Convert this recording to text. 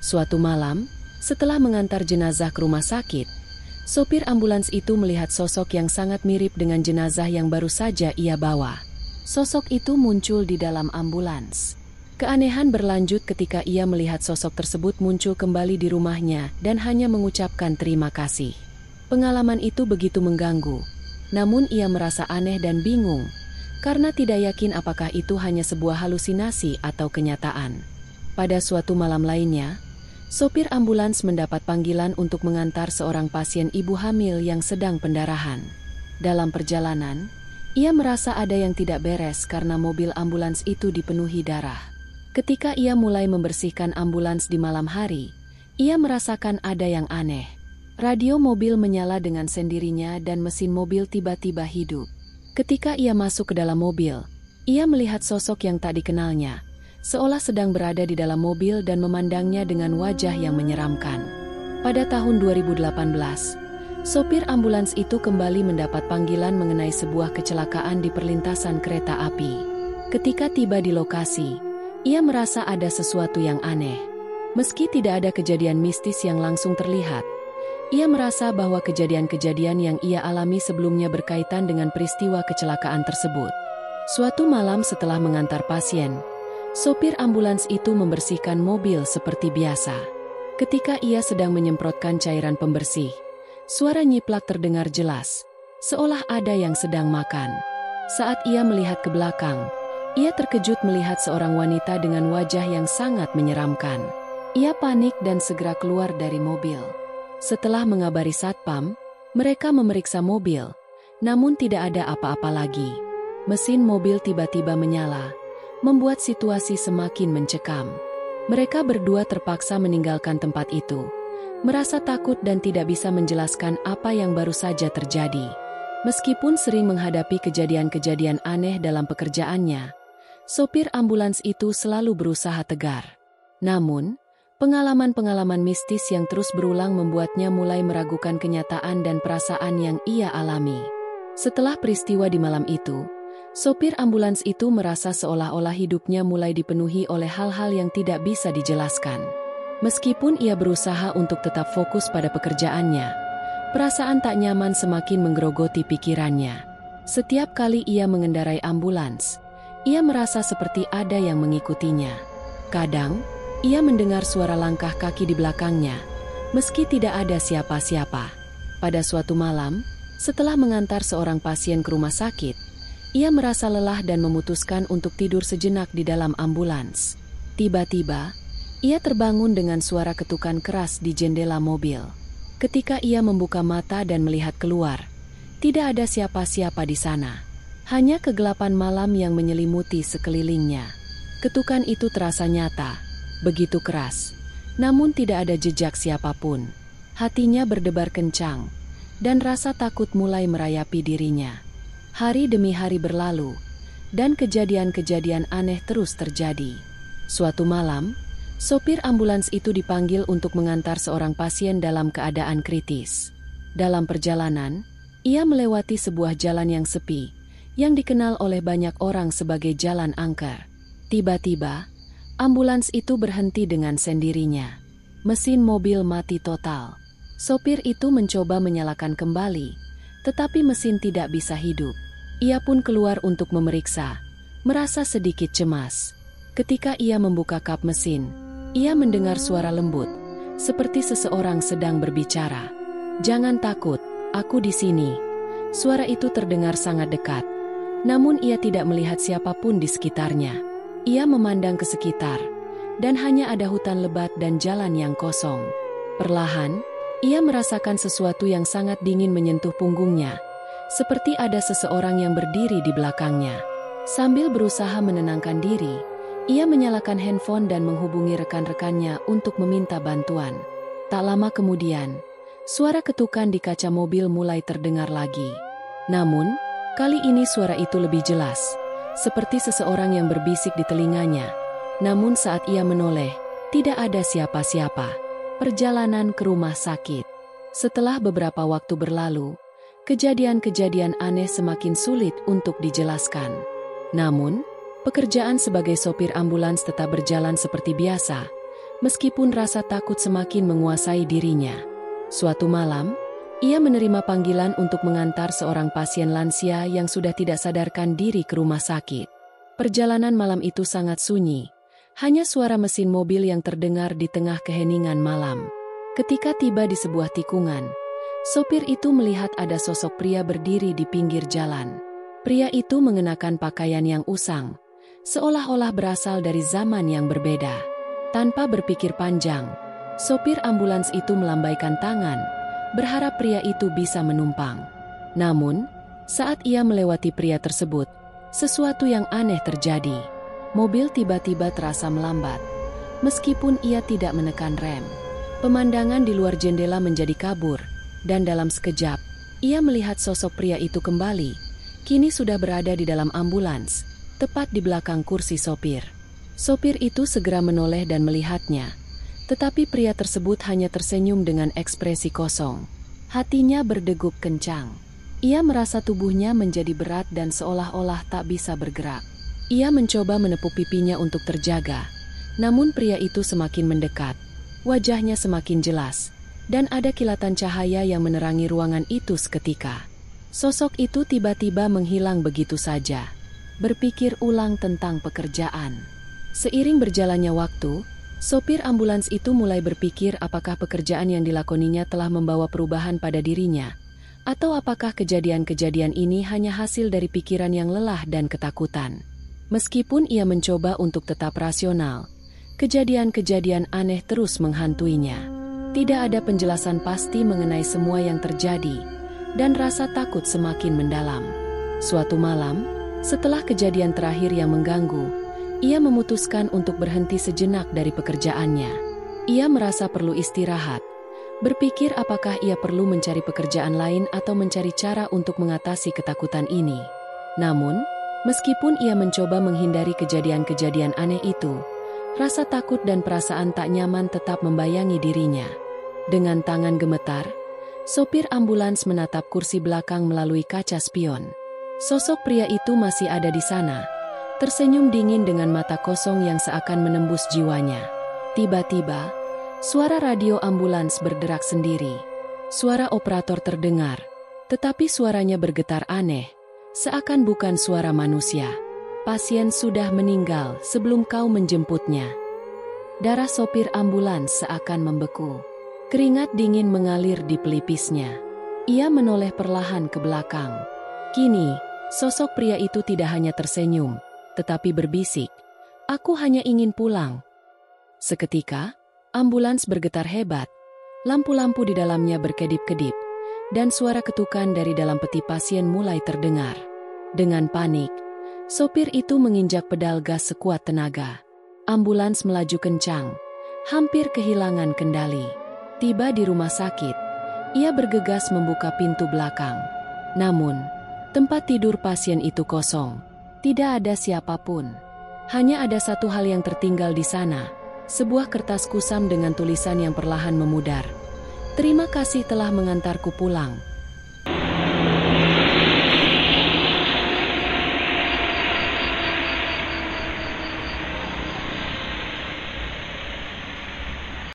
Suatu malam, setelah mengantar jenazah ke rumah sakit, sopir ambulans itu melihat sosok yang sangat mirip dengan jenazah yang baru saja ia bawa. Sosok itu muncul di dalam ambulans. Keanehan berlanjut ketika ia melihat sosok tersebut muncul kembali di rumahnya dan hanya mengucapkan terima kasih. Pengalaman itu begitu mengganggu, namun ia merasa aneh dan bingung, karena tidak yakin apakah itu hanya sebuah halusinasi atau kenyataan. Pada suatu malam lainnya, sopir ambulans mendapat panggilan untuk mengantar seorang pasien ibu hamil yang sedang pendarahan. Dalam perjalanan, ia merasa ada yang tidak beres karena mobil ambulans itu dipenuhi darah. Ketika ia mulai membersihkan ambulans di malam hari, ia merasakan ada yang aneh. Radio mobil menyala dengan sendirinya dan mesin mobil tiba-tiba hidup. Ketika ia masuk ke dalam mobil, ia melihat sosok yang tak dikenalnya, seolah sedang berada di dalam mobil dan memandangnya dengan wajah yang menyeramkan. Pada tahun 2018, sopir ambulans itu kembali mendapat panggilan mengenai sebuah kecelakaan di perlintasan kereta api. Ketika tiba di lokasi, ia merasa ada sesuatu yang aneh. Meski tidak ada kejadian mistis yang langsung terlihat, ia merasa bahwa kejadian-kejadian yang ia alami sebelumnya berkaitan dengan peristiwa kecelakaan tersebut. Suatu malam setelah mengantar pasien, sopir ambulans itu membersihkan mobil seperti biasa. Ketika ia sedang menyemprotkan cairan pembersih, suara nyiplak terdengar jelas, seolah ada yang sedang makan. Saat ia melihat ke belakang, ia terkejut melihat seorang wanita dengan wajah yang sangat menyeramkan. Ia panik dan segera keluar dari mobil. Setelah mengabari satpam, mereka memeriksa mobil, namun tidak ada apa-apa lagi. Mesin mobil tiba-tiba menyala, membuat situasi semakin mencekam. Mereka berdua terpaksa meninggalkan tempat itu, merasa takut dan tidak bisa menjelaskan apa yang baru saja terjadi. Meskipun sering menghadapi kejadian-kejadian aneh dalam pekerjaannya, sopir ambulans itu selalu berusaha tegar. Namun, pengalaman-pengalaman mistis yang terus berulang membuatnya mulai meragukan kenyataan dan perasaan yang ia alami. Setelah peristiwa di malam itu, sopir ambulans itu merasa seolah-olah hidupnya mulai dipenuhi oleh hal-hal yang tidak bisa dijelaskan. Meskipun ia berusaha untuk tetap fokus pada pekerjaannya, perasaan tak nyaman semakin menggerogoti pikirannya. Setiap kali ia mengendarai ambulans, ia merasa seperti ada yang mengikutinya. Kadang, ia mendengar suara langkah kaki di belakangnya, meski tidak ada siapa-siapa. Pada suatu malam, setelah mengantar seorang pasien ke rumah sakit, ia merasa lelah dan memutuskan untuk tidur sejenak di dalam ambulans. Tiba-tiba, ia terbangun dengan suara ketukan keras di jendela mobil. Ketika ia membuka mata dan melihat keluar, tidak ada siapa-siapa di sana. Hanya kegelapan malam yang menyelimuti sekelilingnya. Ketukan itu terasa nyata, begitu keras, namun tidak ada jejak siapapun. Hatinya berdebar kencang, dan rasa takut mulai merayapi dirinya. Hari demi hari berlalu, dan kejadian-kejadian aneh terus terjadi. Suatu malam, sopir ambulans itu dipanggil untuk mengantar seorang pasien dalam keadaan kritis. Dalam perjalanan, ia melewati sebuah jalan yang sepi, yang dikenal oleh banyak orang sebagai jalan angker. Tiba-tiba, ambulans itu berhenti dengan sendirinya. Mesin mobil mati total. Sopir itu mencoba menyalakan kembali, tetapi mesin tidak bisa hidup. Ia pun keluar untuk memeriksa, merasa sedikit cemas. Ketika ia membuka kap mesin, ia mendengar suara lembut, seperti seseorang sedang berbicara. "Jangan takut, aku di sini." Suara itu terdengar sangat dekat. Namun ia tidak melihat siapapun di sekitarnya. Ia memandang ke sekitar, dan hanya ada hutan lebat dan jalan yang kosong. Perlahan, ia merasakan sesuatu yang sangat dingin menyentuh punggungnya, seperti ada seseorang yang berdiri di belakangnya. Sambil berusaha menenangkan diri, ia menyalakan handphone dan menghubungi rekan-rekannya untuk meminta bantuan. Tak lama kemudian, suara ketukan di kaca mobil mulai terdengar lagi. Namun, kali ini suara itu lebih jelas, seperti seseorang yang berbisik di telinganya. Namun saat ia menoleh, tidak ada siapa-siapa. Perjalanan ke rumah sakit. Setelah beberapa waktu berlalu, kejadian-kejadian aneh semakin sulit untuk dijelaskan. Namun, pekerjaan sebagai sopir ambulans tetap berjalan seperti biasa, meskipun rasa takut semakin menguasai dirinya. Suatu malam, ia menerima panggilan untuk mengantar seorang pasien lansia yang sudah tidak sadarkan diri ke rumah sakit. Perjalanan malam itu sangat sunyi, hanya suara mesin mobil yang terdengar di tengah keheningan malam. Ketika tiba di sebuah tikungan, sopir itu melihat ada sosok pria berdiri di pinggir jalan. Pria itu mengenakan pakaian yang usang, seolah-olah berasal dari zaman yang berbeda. Tanpa berpikir panjang, sopir ambulans itu melambaikan tangan, berharap pria itu bisa menumpang. Namun, saat ia melewati pria tersebut, sesuatu yang aneh terjadi. Mobil tiba-tiba terasa melambat, meskipun ia tidak menekan rem. Pemandangan di luar jendela menjadi kabur, dan dalam sekejap, ia melihat sosok pria itu kembali. Kini sudah berada di dalam ambulans, tepat di belakang kursi sopir. Sopir itu segera menoleh dan melihatnya. Tetapi pria tersebut hanya tersenyum dengan ekspresi kosong. Hatinya berdegup kencang. Ia merasa tubuhnya menjadi berat dan seolah-olah tak bisa bergerak. Ia mencoba menepuk pipinya untuk terjaga. Namun pria itu semakin mendekat. Wajahnya semakin jelas. Dan ada kilatan cahaya yang menerangi ruangan itu seketika. Sosok itu tiba-tiba menghilang begitu saja. Berpikir ulang tentang pekerjaan. Seiring berjalannya waktu, sopir ambulans itu mulai berpikir apakah pekerjaan yang dilakoninya telah membawa perubahan pada dirinya, atau apakah kejadian-kejadian ini hanya hasil dari pikiran yang lelah dan ketakutan. Meskipun ia mencoba untuk tetap rasional, kejadian-kejadian aneh terus menghantuinya. Tidak ada penjelasan pasti mengenai semua yang terjadi, dan rasa takut semakin mendalam. Suatu malam, setelah kejadian terakhir yang mengganggu, ia memutuskan untuk berhenti sejenak dari pekerjaannya. Ia merasa perlu istirahat, berpikir apakah ia perlu mencari pekerjaan lain atau mencari cara untuk mengatasi ketakutan ini. Namun, meskipun ia mencoba menghindari kejadian-kejadian aneh itu, rasa takut dan perasaan tak nyaman tetap membayangi dirinya. Dengan tangan gemetar, sopir ambulans menatap kursi belakang melalui kaca spion. Sosok pria itu masih ada di sana, tersenyum dingin dengan mata kosong yang seakan menembus jiwanya. Tiba-tiba, suara radio ambulans berderak sendiri. Suara operator terdengar, tetapi suaranya bergetar aneh, seakan bukan suara manusia. Pasien sudah meninggal sebelum kau menjemputnya. Darah sopir ambulans seakan membeku. Keringat dingin mengalir di pelipisnya. Ia menoleh perlahan ke belakang. Kini, sosok pria itu tidak hanya tersenyum, tetapi berbisik, "Aku hanya ingin pulang." Seketika, ambulans bergetar hebat, lampu-lampu di dalamnya berkedip-kedip, dan suara ketukan dari dalam peti pasien mulai terdengar. Dengan panik, sopir itu menginjak pedal gas sekuat tenaga. Ambulans melaju kencang, hampir kehilangan kendali. Tiba di rumah sakit, ia bergegas membuka pintu belakang. Namun, tempat tidur pasien itu kosong. Tidak ada siapapun. Hanya ada satu hal yang tertinggal di sana, sebuah kertas kusam dengan tulisan yang perlahan memudar. "Terima kasih telah mengantarku pulang.